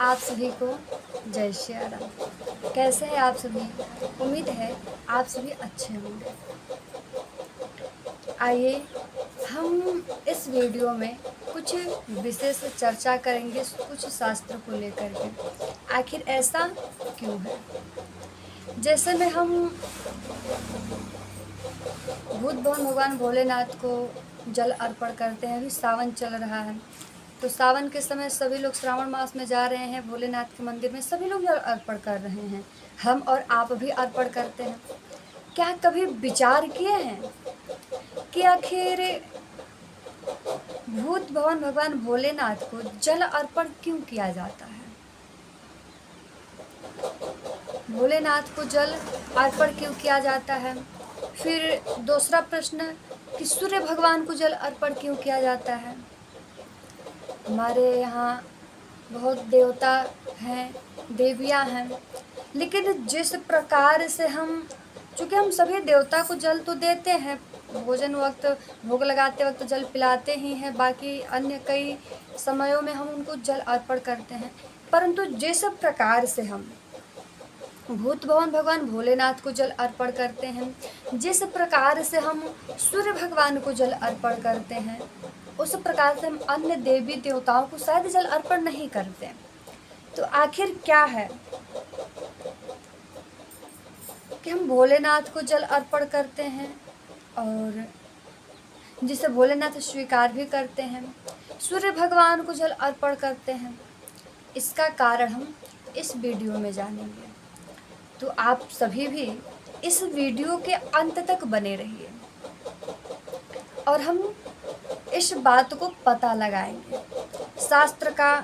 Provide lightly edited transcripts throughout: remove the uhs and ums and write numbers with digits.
आप सभी को जय श्री राम। कैसे हैं आप सभी? उम्मीद है आप सभी अच्छे होंगे। आइए हम इस वीडियो में कुछ विशेष चर्चा करेंगे कुछ शास्त्र को लेकर के। आखिर ऐसा क्यों है? जैसे में हम भूत भगवान भोलेनाथ को जल अर्पण करते हैं। अभी सावन चल रहा है, तो सावन के समय सभी लोग श्रावण मास में जा रहे हैं भोलेनाथ के मंदिर में, सभी लोग जल अर्पण कर रहे हैं। हम और आप भी अर्पण करते हैं। क्या कभी विचार किए हैं कि आखिर भूत भगवान भोलेनाथ को जल अर्पण क्यों किया जाता है? भोलेनाथ को जल अर्पण क्यों किया जाता है? फिर दूसरा प्रश्न कि सूर्य भगवान को जल अर्पण क्यों किया जाता है? हमारे यहाँ बहुत देवता हैं, देवियाँ हैं, लेकिन जिस प्रकार से चूँकि हम सभी देवता को जल तो देते हैं, भोजन वक्त भोग लगाते वक्त जल पिलाते ही हैं, बाकी अन्य कई समयों में हम उनको जल अर्पण करते हैं, परंतु जिस प्रकार से हम भूत भगवान भोलेनाथ को जल अर्पण करते हैं, जिस प्रकार से हम सूर्य भगवान को जल अर्पण करते हैं, उस प्रकार से हम अन्य देवी देवताओं को शायद जल अर्पण नहीं करते। तो आखिर क्या है कि हम भोलेनाथ को जल अर्पण करते हैं और जिसे भोलेनाथ स्वीकार भी करते हैं, सूर्य भगवान को जल अर्पण करते हैं? इसका कारण हम इस वीडियो में जानेंगे, तो आप सभी भी इस वीडियो के अंत तक बने रहिए और हम इस बात को पता लगाएंगे। शास्त्र का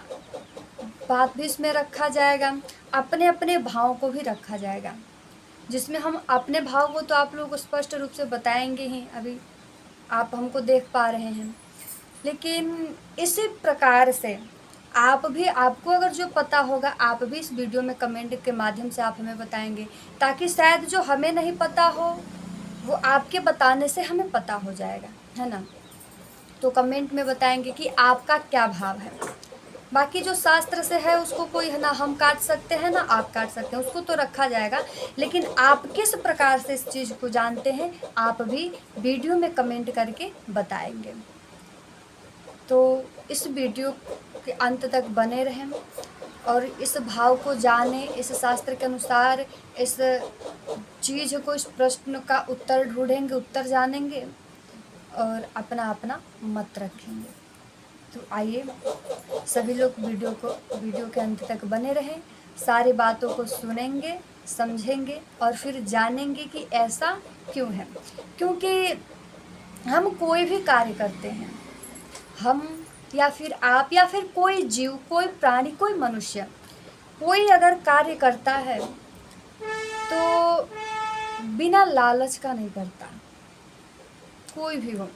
बात भी इसमें रखा जाएगा, अपने अपने भाव को भी रखा जाएगा, जिसमें हम अपने भाव को तो आप लोगों को स्पष्ट रूप से बताएंगे ही, अभी आप हमको देख पा रहे हैं, लेकिन इसी प्रकार से आपको अगर जो पता होगा आप भी इस वीडियो में कमेंट के माध्यम से आप हमें बताएंगे, ताकि शायद जो हमें नहीं पता हो वो आपके बताने से हमें पता हो जाएगा, है ना? तो कमेंट में बताएंगे कि आपका क्या भाव है। बाकी जो शास्त्र से है उसको कोई है ना हम काट सकते हैं ना आप काट सकते हैं, उसको तो रखा जाएगा, लेकिन आप किस प्रकार से इस चीज़ को जानते हैं आप भी वीडियो में कमेंट करके बताएंगे। तो इस वीडियो के अंत तक बने रहें और इस भाव को जानें, इस शास्त्र के अनुसार इस चीज़ को, इस प्रश्न का उत्तर ढूंढेंगे, उत्तर जानेंगे और अपना अपना मत रखेंगे। तो आइए सभी लोग वीडियो के अंत तक बने रहें, सारी बातों को सुनेंगे, समझेंगे और फिर जानेंगे कि ऐसा क्यों है। क्योंकि हम कोई भी कार्य करते हैं, हम या फिर आप या फिर कोई जीव, कोई प्राणी, कोई मनुष्य, कोई अगर कार्य करता है तो बिना लालच का नहीं करता, कोई भी हो।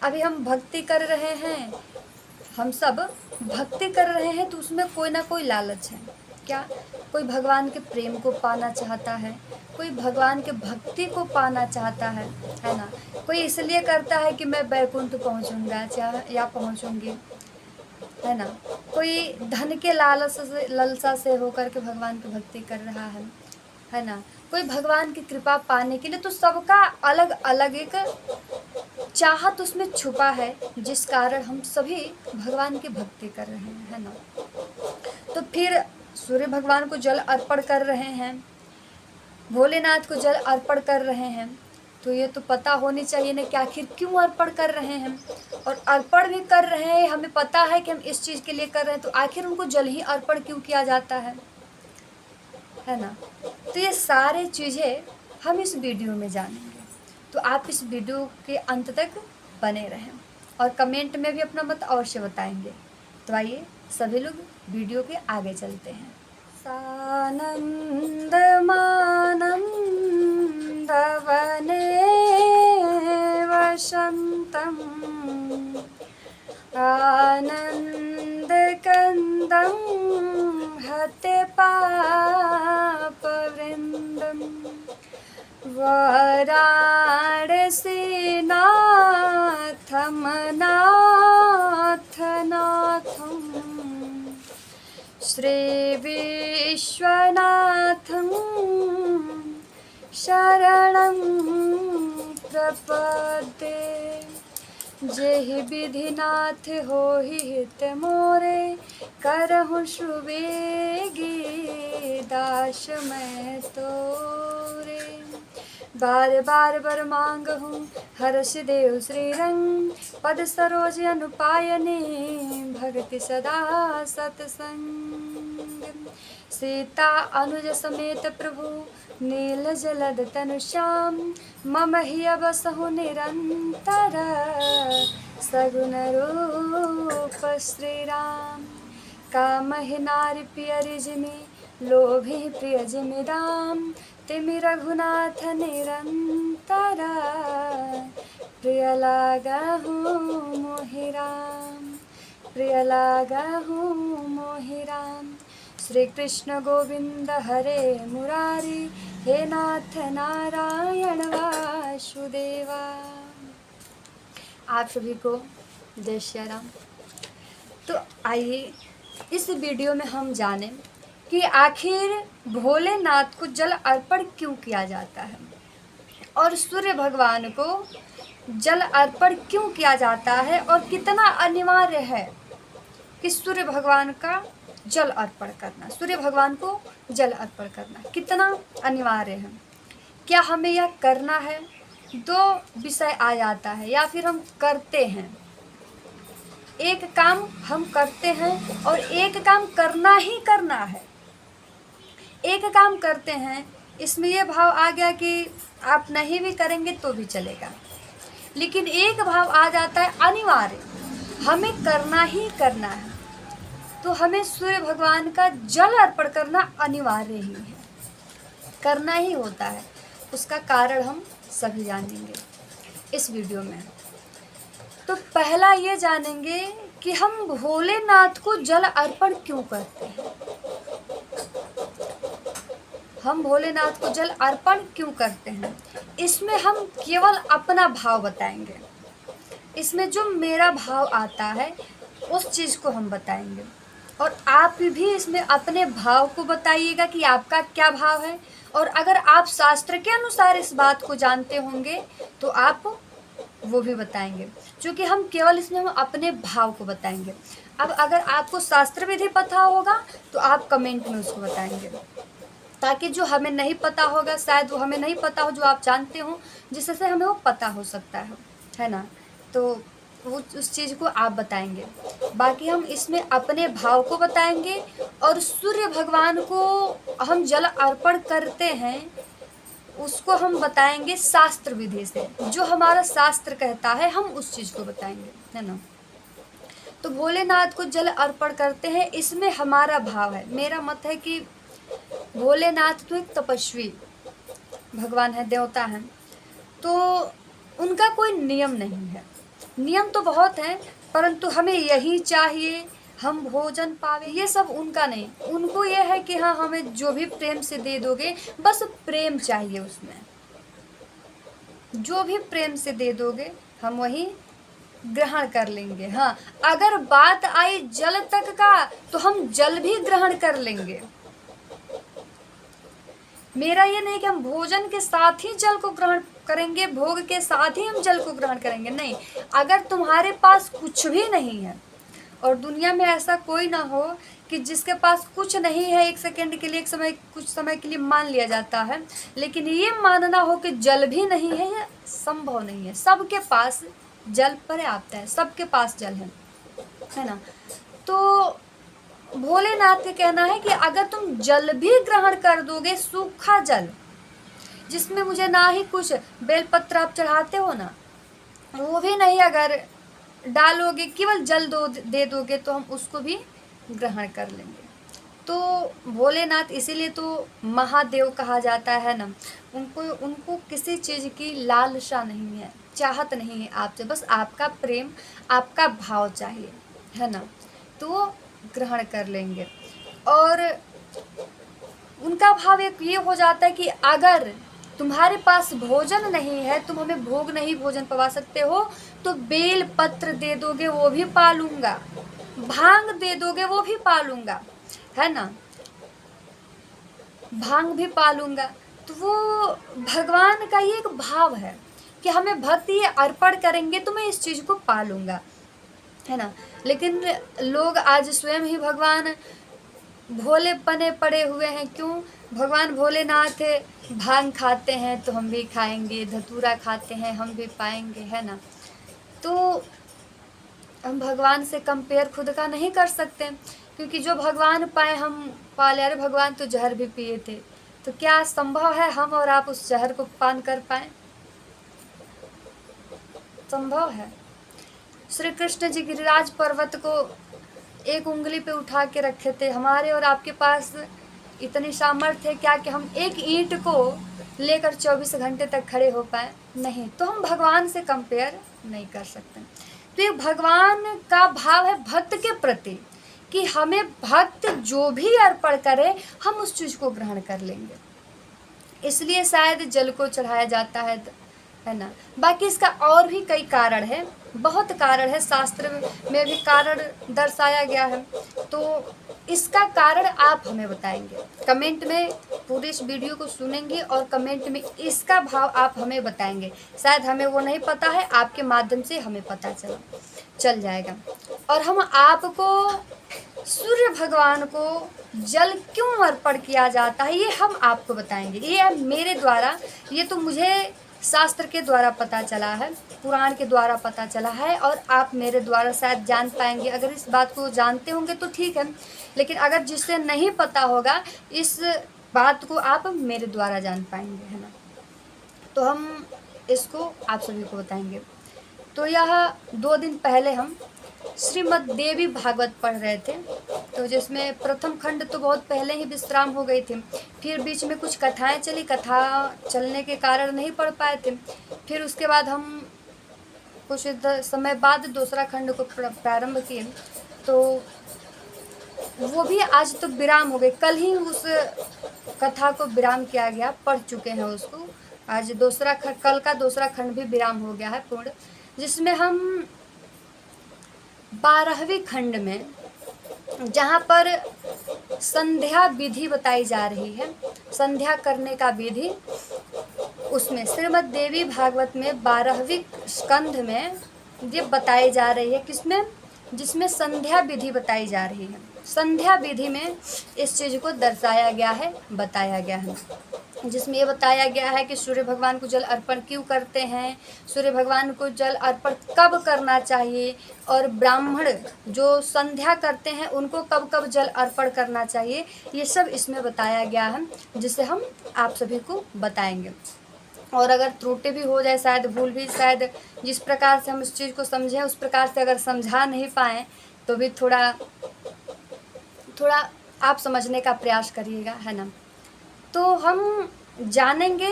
अभी हम भक्ति कर रहे हैं, हम सब भक्ति कर रहे हैं, तो उसमें कोई ना कोई लालच है। क्या? कोई भगवान के प्रेम को पाना चाहता है, कोई भगवान के भक्ति को पाना चाहता है ना? कोई इसलिए करता है कि मैं वैकुंठ पहुंचूंगा या पहुंचूंगी, है ना? कोई धन के लालसा से होकर के भगवान की भक्ति कर रहा है ना? कोई भगवान की कृपा पाने के लिए। तो सबका अलग अलग एक चाहत उसमें छुपा है, जिस कारण हम सभी भगवान की भक्ति कर रहे हैं, है ना? तो फिर सूर्य भगवान को जल अर्पण कर रहे हैं, भोलेनाथ को जल अर्पण कर रहे हैं, तो ये तो पता होनी चाहिए ना कि आखिर क्यों अर्पण कर रहे हैं। और अर्पण भी कर रहे हैं, हमें पता है कि हम इस चीज़ के लिए कर रहे हैं, तो आखिर उनको जल ही अर्पण क्यों किया जाता है ना? तो ये सारी चीज़ें हम इस वीडियो में जानेंगे, तो आप इस वीडियो के अंत तक बने रहें और कमेंट में भी अपना मत अवश्य बताएंगे। तो आइए सभी लोग वीडियो के आगे चलते हैं। सानंद मानंदवने वसंतम आनंदकंदम हते पापवृंदम वाराणसीनाथम नाथनाथम श्री विश्वनाथं शरणं प्रपद्ये। जेहि विधिनाथ होहि हित मोरे, करहु सुबेगी दास मैं तोरे। बार बार बर मांगहूँ हर्ष देव श्रीरंग, पद सरोज अनुपायने भक्ति सदा सतसंग। सीता अनुज समेत प्रभु नील जलद तनु श्याम, मम हिय बसहु निरंतर सगुन रूप श्री राम। कामहि नारि पियरि जिमि लोभि प्रिय जिमि दाम, तिमि रघुनाथ निरंतर प्रिय लागहु मोहि राम, प्रिय लागहु मोहि राम। श्री कृष्ण गोविंद हरे मुरारी, हे नाथ नारायण वासुदेवा। आप सभी को जय श्री राम। तो आइए इस वीडियो में हम जानें कि आखिर भोलेनाथ को जल अर्पण क्यों किया जाता है और सूर्य भगवान को जल अर्पण क्यों किया जाता है और कितना अनिवार्य है कि सूर्य भगवान का जल अर्पण करना, सूर्य भगवान को जल अर्पण करना कितना अनिवार्य है। क्या हमें यह करना है? दो विषय आ जाता है, या फिर हम करते हैं। एक काम हम करते हैं और एक काम करना ही करना है। एक काम करते हैं, इसमें यह भाव आ गया कि आप नहीं भी करेंगे तो भी चलेगा, लेकिन एक भाव आ जाता है अनिवार्य, हमें करना ही करना है। तो हमें सूर्य भगवान का जल अर्पण करना अनिवार्य ही है, करना ही होता है। उसका कारण हम सभी जानेंगे इस वीडियो में। तो पहला ये जानेंगे कि हम भोलेनाथ को जल अर्पण क्यों करते हैं। हम भोलेनाथ को जल अर्पण क्यों करते हैं, इसमें हम केवल अपना भाव बताएंगे। इसमें जो मेरा भाव आता है उस चीज़ को हम बताएंगे, और आप भी इसमें अपने भाव को बताइएगा कि आपका क्या भाव है। और अगर आप शास्त्र के अनुसार इस बात को जानते होंगे तो आप वो भी बताएंगे, क्योंकि हम केवल इसमें हम अपने भाव को बताएंगे। अब अगर आपको शास्त्र विधि पता होगा तो आप कमेंट में उसको बताएंगे, ताकि जो हमें नहीं पता होगा शायद वो हमें नहीं पता हो जो आप जानते हो, जिससे हमें वो पता हो सकता है ना। तो वो उस चीज़ को आप बताएंगे। बाकी हम इसमें अपने भाव को बताएंगे, और सूर्य भगवान को हम जल अर्पण करते हैं उसको हम बताएंगे शास्त्र विधि से। जो हमारा शास्त्र कहता है हम उस चीज़ को बताएंगे, है ना। तो भोलेनाथ को जल अर्पण करते हैं, इसमें हमारा भाव है। मेरा मत है कि भोलेनाथ तो एक तपस्वी भगवान है, देवता हैं, तो उनका कोई नियम नहीं है। नियम तो बहुत हैं, परंतु हमें यही चाहिए, हम भोजन पावे, ये सब उनका नहीं। उनको ये है कि हाँ, हमें जो भी प्रेम से दे दोगे, बस प्रेम चाहिए उसमें। जो भी प्रेम से दे दोगे हम वही ग्रहण कर लेंगे। हाँ, अगर बात आई जल तक का तो हम जल भी ग्रहण कर लेंगे। मेरा ये नहीं कि हम भोजन के साथ ही जल को ग्रहण करेंगे, भोग के साथ ही हम जल को ग्रहण करेंगे, नहीं। अगर तुम्हारे पास कुछ भी नहीं है, और दुनिया में ऐसा कोई ना हो कि जिसके पास कुछ नहीं है, एक सेकंड के लिए, कुछ समय के लिए मान लिया जाता है, लेकिन ये मानना हो कि जल भी नहीं है, ये संभव नहीं है। सबके पास जल पर्याप्त है, सबके पास जल है ना। तो भोलेनाथ का कहना है कि अगर तुम जल भी ग्रहण कर दोगे, सूखा जल जिसमें मुझे ना ही कुछ बेलपत्र आप चढ़ाते हो ना, वो भी नहीं अगर डालोगे, केवल जल दे दोगे, तो हम उसको भी ग्रहण कर लेंगे। तो भोलेनाथ इसीलिए तो महादेव कहा जाता है ना। उनको किसी चीज़ की लालसा नहीं है, चाहत नहीं है आपसे, बस आपका प्रेम, आपका भाव चाहिए, है ना। तो ग्रहण कर लेंगे। और उनका भाव एक ये हो जाता है कि अगर तुम्हारे पास भोजन नहीं है, तुम हमें भोग नहीं भोजन पवा सकते हो, तो बेल पत्र दे दोगे वो भी पालूंगा, भांग दे दोगे वो भी पालूंगा, है ना, भांग भी पालूंगा। तो वो भगवान का ये एक भाव है कि हमें भक्ति अर्पण करेंगे तो मैं इस चीज़ को पालूंगा, है ना। लेकिन लोग आज स्वयं ही भगवान भोले बने पड़े हुए हैं। क्यों? भगवान भोलेनाथ भांग खाते हैं तो हम भी खाएंगे, धतूरा खाते हैं हम भी पाएंगे, है ना। तो हम भगवान से कंपेयर खुद का नहीं कर सकते, क्योंकि जो भगवान पाए हम पाले। अरे भगवान तो जहर भी पिए थे, तो क्या संभव है हम और आप उस जहर को पान कर पाए? संभव है। श्री कृष्ण जी गिरिराज पर्वत को एक उंगली पे उठा के रखे थे। हमारे और आपके पास इतनी सामर्थ्य है क्या कि हम एक ईंट को लेकर 24 घंटे तक खड़े हो पाए? नहीं। तो हम भगवान से कंपेयर नहीं कर सकते। तो ये भगवान का भाव है भक्त के प्रति कि हमें भक्त जो भी अर्पण करे हम उस चीज़ को ग्रहण कर लेंगे। इसलिए शायद जल को चढ़ाया जाता है ना। बाकी इसका और भी कई कारण है, बहुत कारण है, शास्त्र में भी कारण दर्शाया गया है। तो इसका कारण आप हमें बताएंगे कमेंट में। पूरे इस वीडियो को सुनेंगे और कमेंट में इसका भाव आप हमें बताएंगे। शायद हमें वो नहीं पता है, आपके माध्यम से हमें पता चल जाएगा। और हम आपको सूर्य भगवान को जल क्यों अर्पण किया जाता है ये हम आपको बताएंगे। ये मेरे द्वारा, ये तो मुझे शास्त्र के द्वारा पता चला है, पुराण के द्वारा पता चला है, और आप मेरे द्वारा शायद जान पाएंगे। अगर इस बात को जानते होंगे तो ठीक है, लेकिन अगर जिससे नहीं पता होगा इस बात को आप मेरे द्वारा जान पाएंगे, है ना। तो हम इसको आप सभी को बताएंगे। तो यह 2 दिन पहले हम श्रीमद् देवी भागवत पढ़ रहे थे, तो जिसमें प्रथम खंड तो बहुत पहले ही विश्राम हो गई थी। फिर बीच में कुछ कथाएं चली, कथा चलने के कारण नहीं पढ़ पाए थे। फिर उसके बाद हम कुछ समय बाद दूसरा खंड को प्रारंभ किए, तो वो भी आज तो विराम हो गए। कल ही उस कथा को विराम किया गया, पढ़ चुके हैं उसको। आज कल का दूसरा खंड भी विराम हो गया है पूर्ण, जिसमें हम 12वें खंड में जहाँ पर संध्या विधि बताई जा रही है, संध्या करने का विधि, उसमें श्रीमद् देवी भागवत में 12वें स्कंध में ये बताई जा रही है। किसमें? जिसमें संध्या विधि बताई जा रही है। संध्या विधि में इस चीज़ को दर्शाया गया है, बताया गया है, जिसमें ये बताया गया है कि सूर्य भगवान को जल अर्पण क्यों करते हैं, सूर्य भगवान को जल अर्पण कब करना चाहिए, और ब्राह्मण जो संध्या करते हैं उनको कब कब जल अर्पण करना चाहिए, ये सब इसमें बताया गया है, जिसे हम आप सभी को बताएंगे। और अगर त्रुटि भी हो जाए, शायद भूल भी, शायद जिस प्रकार से हम इस चीज़ को समझें उस प्रकार से अगर समझा नहीं पाएँ तो भी थोड़ा आप समझने का प्रयास करिएगा, है ना। तो हम जानेंगे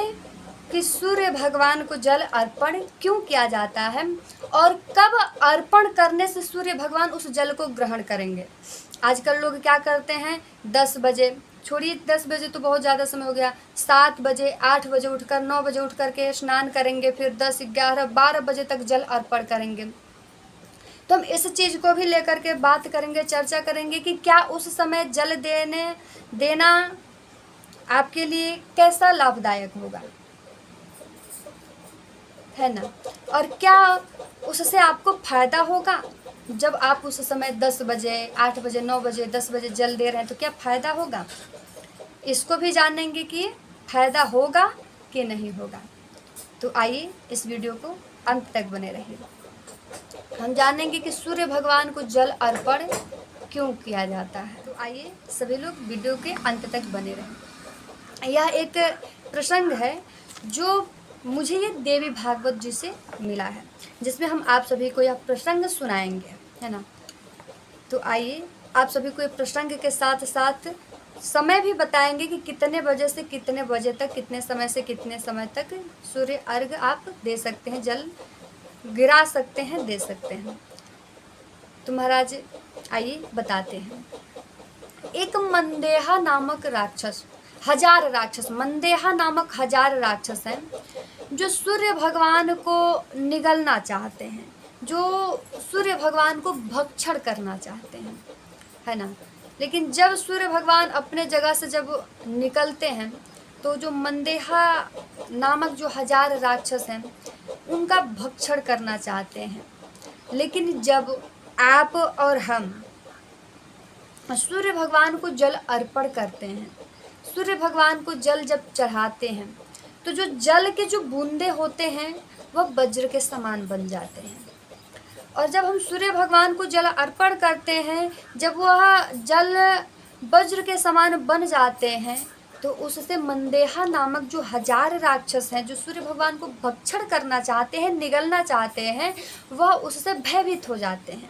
कि सूर्य भगवान को जल अर्पण क्यों किया जाता है और कब अर्पण करने से सूर्य भगवान उस जल को ग्रहण करेंगे। आजकल लोग क्या करते हैं, 10 बजे, छोड़िए 10 बजे तो बहुत ज़्यादा समय हो गया, 7 बजे 8 बजे उठकर 9 बजे उठ करके स्नान करेंगे, फिर 10 11 12 बजे तक जल अर्पण करेंगे। तो हम इस चीज़ को भी लेकर के बात करेंगे, चर्चा करेंगे कि क्या उस समय जल देना आपके लिए कैसा लाभदायक होगा, है ना। और क्या उससे आपको फ़ायदा होगा जब आप उस समय 10 बजे 8 बजे 9 बजे 10 बजे जल दे रहे हैं, तो क्या फ़ायदा होगा, इसको भी जानेंगे कि फ़ायदा होगा कि नहीं होगा। तो आइए इस वीडियो को अंत तक बने रहिए। हम जानेंगे कि सूर्य भगवान को जल अर्पण क्यों किया जाता है। तो आइए सभी लोग वीडियो के अंत तक बने रहें। यह एक प्रसंग है जो मुझे ये देवी भागवत जी से मिला है, जिसमें हम आप सभी को यह प्रसंग सुनाएंगे, है ना। तो आइए आप सभी को ये प्रसंग के साथ साथ समय भी बताएंगे कि कितने बजे से कितने बजे तक, कितने समय से कितने समय तक सूर्य अर्घ आप दे सकते हैं, जल गिरा सकते हैं, दे सकते हैं। तो महाराज आइए बताते हैं। एक मंदेहा नामक राक्षस, 1000 राक्षस, मंदेहा नामक 1000 राक्षस हैं जो सूर्य भगवान को निगलना चाहते हैं, जो सूर्य भगवान को भक्षण करना चाहते हैं, है ना। लेकिन जब सूर्य भगवान अपने जगह से जब निकलते हैं तो जो मंदेहा नामक जो 1000 राक्षस हैं उनका भक्षण करना चाहते हैं। लेकिन जब आप और हम सूर्य भगवान को जल अर्पण करते हैं, सूर्य भगवान को जल जब चढ़ाते हैं तो जो जल के जो बूंदे होते हैं वह वज्र के समान बन जाते हैं। और जब हम सूर्य भगवान को जल अर्पण करते हैं, जब वह जल वज्र के समान बन जाते हैं तो उससे मंदेहा नामक जो 1000 राक्षस हैं जो सूर्य भगवान को भक्षण करना चाहते हैं, निगलना चाहते हैं, वह उससे भयभीत हो जाते हैं।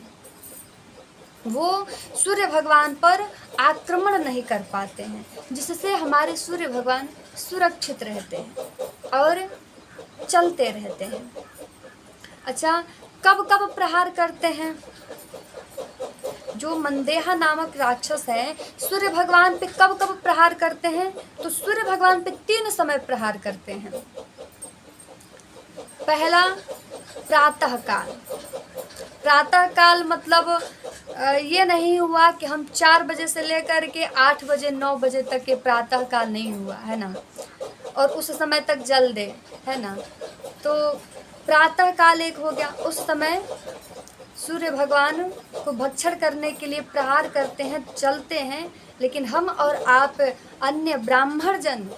वो सूर्य भगवान पर आक्रमण नहीं कर पाते हैं, जिससे हमारे सूर्य भगवान सुरक्षित रहते हैं और चलते रहते हैं। अच्छा, कब कब प्रहार करते हैं? जो मंदेहा नामक राक्षस है सूर्य भगवान पे कब कब प्रहार करते हैं? तो सूर्य भगवान पे 3 समय प्रहार करते हैं। पहला, प्रातः काल। प्रातः काल मतलब ये नहीं हुआ कि हम 4 बजे से लेकर के 8 बजे 9 बजे तक के प्रातः काल नहीं हुआ है ना, और उस समय तक जल दे, है ना। तो प्रातः काल एक हो गया, उस समय सूर्य भगवान को भक्षण करने के लिए प्रहार करते हैं, चलते हैं। लेकिन हम और आप अन्य ब्राह्मण जन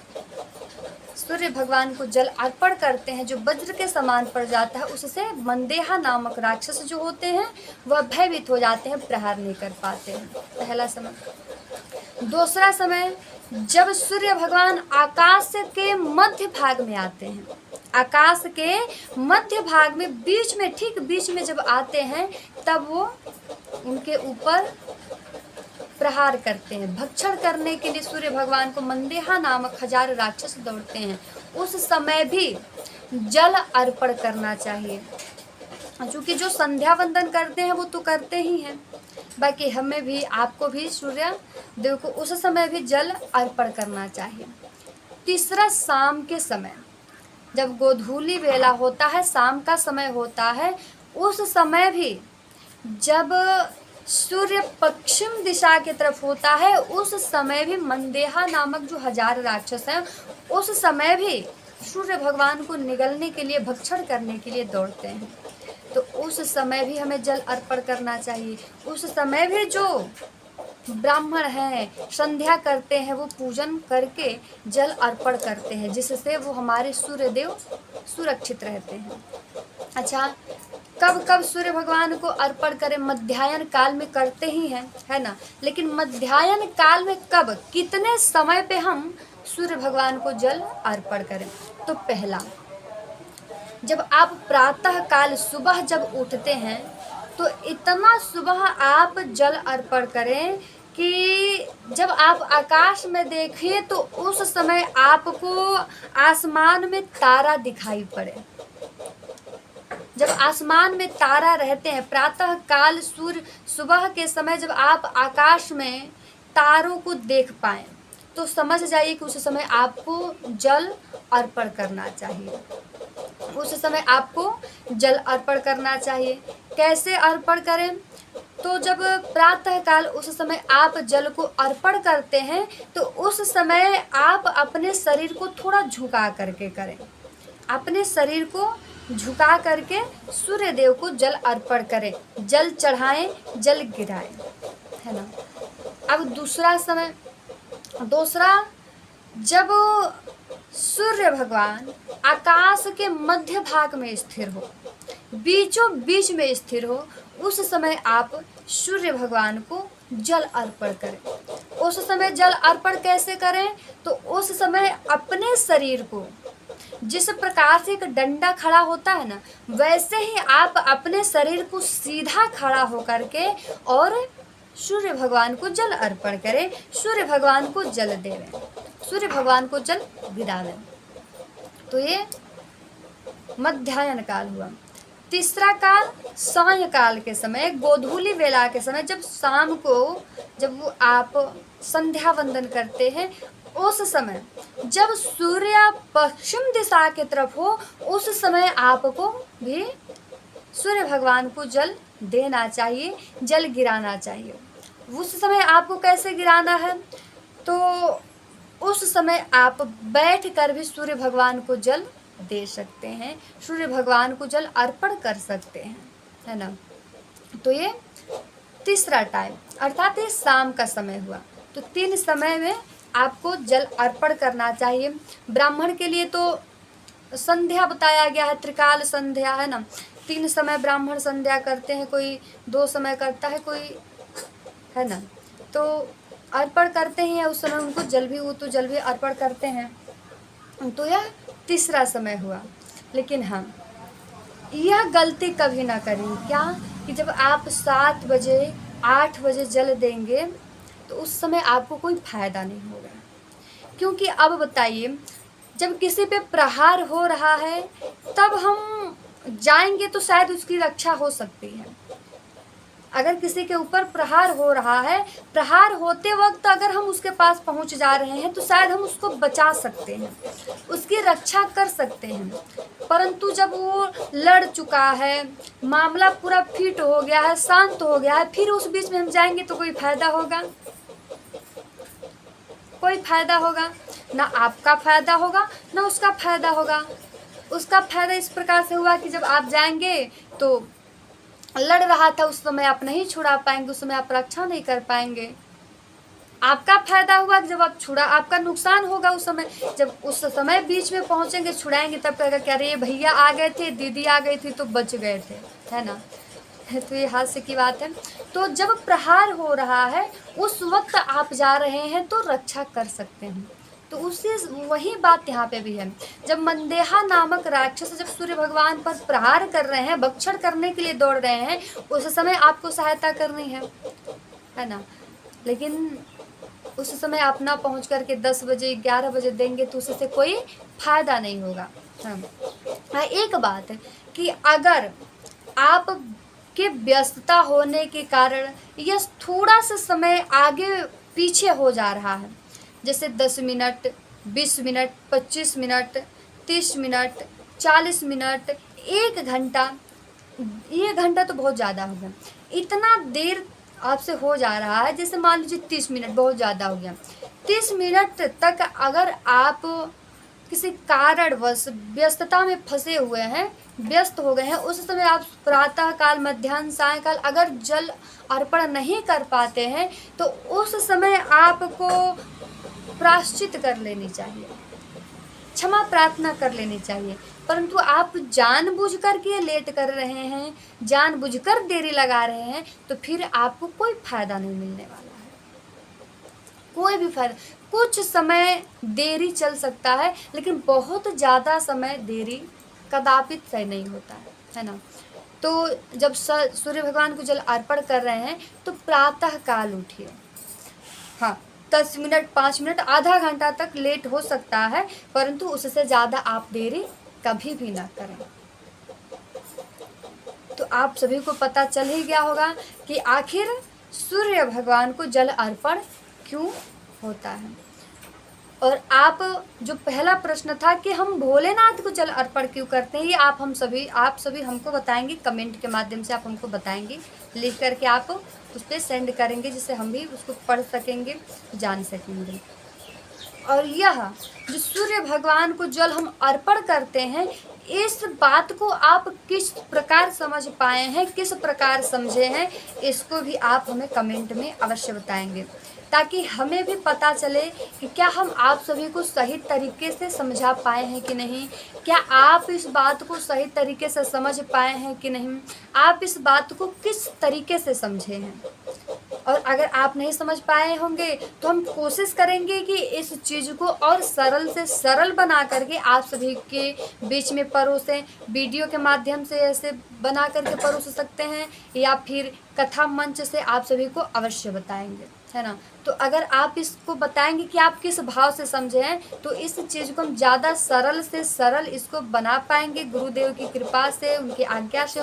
सूर्य भगवान को जल अर्पण करते हैं जो वज्र के समान पड़ जाता है, उससे मंदेहा नामक राक्षस जो होते हैं वह भयभीत हो जाते हैं, प्रहार नहीं कर पाते हैं। पहला समय। दूसरा समय, जब सूर्य भगवान आकाश के मध्य भाग में आते हैं, आकाश के मध्य भाग में बीच में, ठीक बीच में जब आते हैं तब वो उनके ऊपर प्रहार करते हैं। भक्षण करने के लिए सूर्य भगवान को मंदेहा नामक 1000 राक्षस दौड़ते हैं। उस समय भी जल अर्पण करना चाहिए, क्योंकि जो संध्या वंदन करते हैं वो तो करते ही हैं, बाकी हमें भी, आपको भी सूर्य देव को उस समय भी जल अर्पण करना चाहिए। तीसरा, शाम के समय, जब गोधूली बेला होता है, शाम का समय होता है, उस समय भी जब सूर्य पश्चिम दिशा की तरफ होता है, उस समय भी मंदेहा नामक जो 1000 राक्षस हैं उस समय भी सूर्य भगवान को निगलने के लिए, भक्षण करने के लिए दौड़ते हैं। तो उस समय भी हमें जल अर्पण करना चाहिए। उस समय भी जो ब्राह्मण हैं संध्या करते हैं, वो पूजन करके जल अर्पण करते हैं, जिससे वो हमारे सूर्य देव सुरक्षित रहते हैं। अच्छा, कब कब सूर्य भगवान को अर्पण करें? मध्याह्न काल में करते ही हैं, है ना। लेकिन मध्याह्न काल में कब, कितने समय पे हम सूर्य भगवान को जल अर्पण करें? तो पहला, जब आप प्रातः काल सुबह जब उठते हैं तो इतना सुबह आप जल अर्पण करें कि जब आप आकाश में देखिए तो उस समय आपको आसमान में तारा दिखाई पड़े। जब आसमान में तारा रहते हैं, प्रातः काल सूर्य सुबह के समय जब आप आकाश में तारों को देख पाएं तो समझ जाइए कि उस समय आपको जल अर्पण करना चाहिए। उस समय आपको जल अर्पण करना चाहिए। कैसे अर्पण करें? तो जब प्रातः काल उस समय आप जल को अर्पण करते हैं तो उस समय आप अपने शरीर को थोड़ा झुका करके करें। अपने शरीर को झुका करके सूर्य देव को जल अर्पण करें, जल चढ़ाएं, जल गिराएं, है ना। अब दूसरा समय, जब सूर्य भगवान आकाश के मध्य भाग में स्थिर हो, बीचों बीच में स्थिर हो, उस समय आप सूर्य भगवान को जल अर्पण करें। उस समय जल अर्पण कैसे करें? तो उस समय अपने शरीर को, जिस प्रकार से एक डंडा खड़ा होता है ना, वैसे ही आप अपने शरीर को सीधा खड़ा होकर के और सूर्य भगवान को जल अर्पण करें, सूर्य भगवान को जल देवें, सूर्य भगवान को जल गिरावें। तो ये मध्याह्न काल हुआ। तीसरा काल, सायंकाल के समय, गोधूली वेला के समय, जब शाम को जब वो आप संध्या वंदन करते हैं, उस समय जब सूर्य पश्चिम दिशा की तरफ हो, उस समय आपको भी सूर्य भगवान को जल देना चाहिए, जल गिराना चाहिए। उस समय आपको कैसे गिराना है, तो उस समय आप बैठ कर भी सूर्य भगवान को जल दे सकते हैं, सूर्य भगवान को जल अर्पण कर सकते हैं, है ना। तो ये तीसरा टाइम अर्थात ये शाम का समय हुआ। तो 3 समय में आपको जल अर्पण करना चाहिए। ब्राह्मण के लिए तो संध्या बताया गया है, त्रिकाल संध्या, है ना। 3 समय ब्राह्मण संध्या करते हैं, कोई 2 समय करता है, कोई, है ना। तो अर्पण करते हैं उस समय उनको जल भी, वो तो जल भी अर्पण करते हैं। तो यह तीसरा समय हुआ। लेकिन हम यह गलती कभी ना करें, क्या कि जब आप 7 बजे 8 बजे जल देंगे तो उस समय आपको कोई फायदा नहीं होगा। क्योंकि अब बताइए, जब किसी पे प्रहार हो रहा है तब हम जाएंगे तो शायद उसकी रक्षा हो सकती है। अगर किसी के ऊपर प्रहार हो रहा है, प्रहार होते वक्त अगर हम उसके पास पहुंच जा रहे हैं तो शायद हम उसको बचा सकते हैं, उसकी रक्षा कर सकते हैं। परंतु जब वो लड़ चुका है, मामला पूरा फिट हो गया है, शांत हो गया है, फिर उस बीच में हम जाएंगे तो कोई फायदा होगा? कोई फायदा होगा ना, आपका फायदा होगा ना उसका फायदा होगा। उसका फायदा इस प्रकार से हुआ कि जब आप जाएंगे तो लड़ रहा था, उस समय आप नहीं छुड़ा पाएंगे, उस समय आप रक्षा नहीं कर पाएंगे। आपका फायदा हुआ कि जब आप छुड़ा, आपका नुकसान होगा उस समय। जब उस समय बीच में पहुंचेंगे, छुड़ाएंगे, तब कहेगा कि अरे भैया आ गए थे, दीदी आ गई थी तो बच गए थे, है ना। तो ये हास्य की बात है। तो जब प्रहार हो रहा है उस वक्त आप जा रहे हैं तो रक्षा कर सकते हैं। तो उसी वही बात यहाँ पे भी है। जब मंदेहा नामक राक्षस जब सूर्य भगवान पर प्रहार कर रहे हैं, भक्षण करने के लिए दौड़ रहे हैं, उस समय आपको सहायता करनी है ना। लेकिन उस समय आप ना पहुँच करके 10 बजे 11 बजे देंगे तो उससे कोई फायदा नहीं होगा। हाँ, एक बात है कि अगर आप के व्यस्तता होने के कारण यह थोड़ा सा समय आगे पीछे हो जा रहा है, जैसे 10 minute, 20 minute, 25 minute, 30 minute, 40 minute, 1 घंटा, ये घंटा तो बहुत ज़्यादा हो गया। इतना देर आपसे हो जा रहा है, जैसे मान लीजिए 30 मिनट बहुत ज़्यादा हो गया। 30 मिनट तक अगर आप किसी कारणवश व्यस्तता में फंसे हुए हैं, व्यस्त हो गए हैं, उस समय आप प्रातः काल, मध्याह्न, सायंकाल अगर जल अर्पण नहीं कर पाते हैं तो उस समय आपको प्रायश्चित कर लेनी चाहिए, क्षमा प्रार्थना कर लेनी चाहिए। परंतु आप जानबूझकर के लेट कर रहे हैं, जानबूझकर देरी लगा रहे हैं, तो फिर आपको कोई फायदा नहीं मिलने वाला है, कोई भी फायदा। कुछ समय देरी चल सकता है, लेकिन बहुत ज़्यादा समय देरी कदापि तय नहीं होता है ना। तो जब सूर्य भगवान को जल अर्पण कर रहे हैं तो प्रातः काल उठिए। हाँ, 10 मिनट, 5 मिनट, आधा घंटा तक लेट हो सकता है, परंतु उससे ज़्यादा आप देरी कभी भी ना करें। तो आप सभी को पता चल ही गया होगा कि आखिर सूर्य भगवान को जल अर्पण क्यों होता है। और आप जो पहला प्रश्न था कि हम भोलेनाथ को जल अर्पण क्यों करते हैं, ये आप सभी हमको बताएंगे, कमेंट के माध्यम से आप हमको बताएंगे, लिख करके आप उस पर सेंड करेंगे, जिससे हम भी उसको पढ़ सकेंगे, जान सकेंगे। और यह जो सूर्य भगवान को जल हम अर्पण करते हैं, इस बात को आप किस प्रकार समझ पाए हैं, किस प्रकार समझे हैं, इसको भी आप हमें कमेंट में अवश्य बताएंगे, ताकि हमें भी पता चले कि क्या हम आप सभी को सही तरीके से समझा पाए हैं कि नहीं, क्या आप इस बात को सही तरीके से समझ पाए हैं कि नहीं, आप इस बात को किस तरीके से समझे हैं। और अगर आप नहीं समझ पाए होंगे तो हम कोशिश करेंगे कि इस चीज़ को और सरल से सरल बना करके आप सभी के बीच में परोसें। वीडियो के माध्यम से ऐसे बना करके परोस सकते हैं, या फिर कथा मंच से आप सभी को अवश्य बताएंगे, है ना। तो अगर आप इसको बताएंगे कि आप किस भाव से समझे हैं, तो इस चीज़ को हम ज़्यादा सरल से सरल इसको बना पाएंगे, गुरुदेव की कृपा से, उनकी आज्ञा से,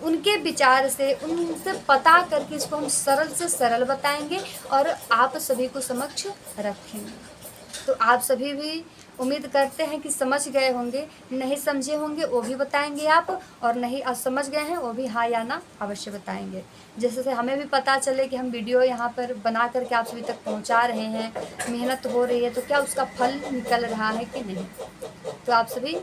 उनके विचार से, उनसे पता करके इसको हम सरल से सरल बताएंगे और आप सभी को समक्ष रखेंगे। तो आप सभी भी उम्मीद करते हैं कि समझ गए होंगे, नहीं समझे होंगे वो भी बताएंगे आप, और नहीं समझ गए हैं वो भी हाँ या ना अवश्य बताएंगे, जिससे हमें भी पता चले कि हम वीडियो यहाँ पर बना करके आप सभी तक पहुँचा रहे हैं, मेहनत हो रही है तो क्या उसका फल निकल रहा है कि नहीं। तो आप सभी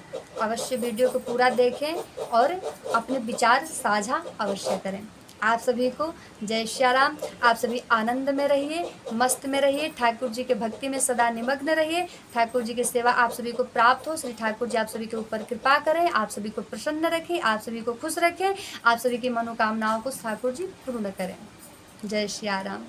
अवश्य वीडियो को पूरा देखें और अपने विचार साझा अवश्य करें। आप सभी को जय श्री राम। आप सभी आनंद में रहिए, मस्त में रहिए, ठाकुर जी के भक्ति में सदा निमग्न रहिए। ठाकुर जी की सेवा आप सभी को प्राप्त हो। श्री ठाकुर जी आप सभी के ऊपर कृपा करें, आप सभी को प्रसन्न रखें, आप सभी को खुश रखें, आप सभी की मनोकामनाओं को ठाकुर जी पूर्ण करें। जय श्री राम।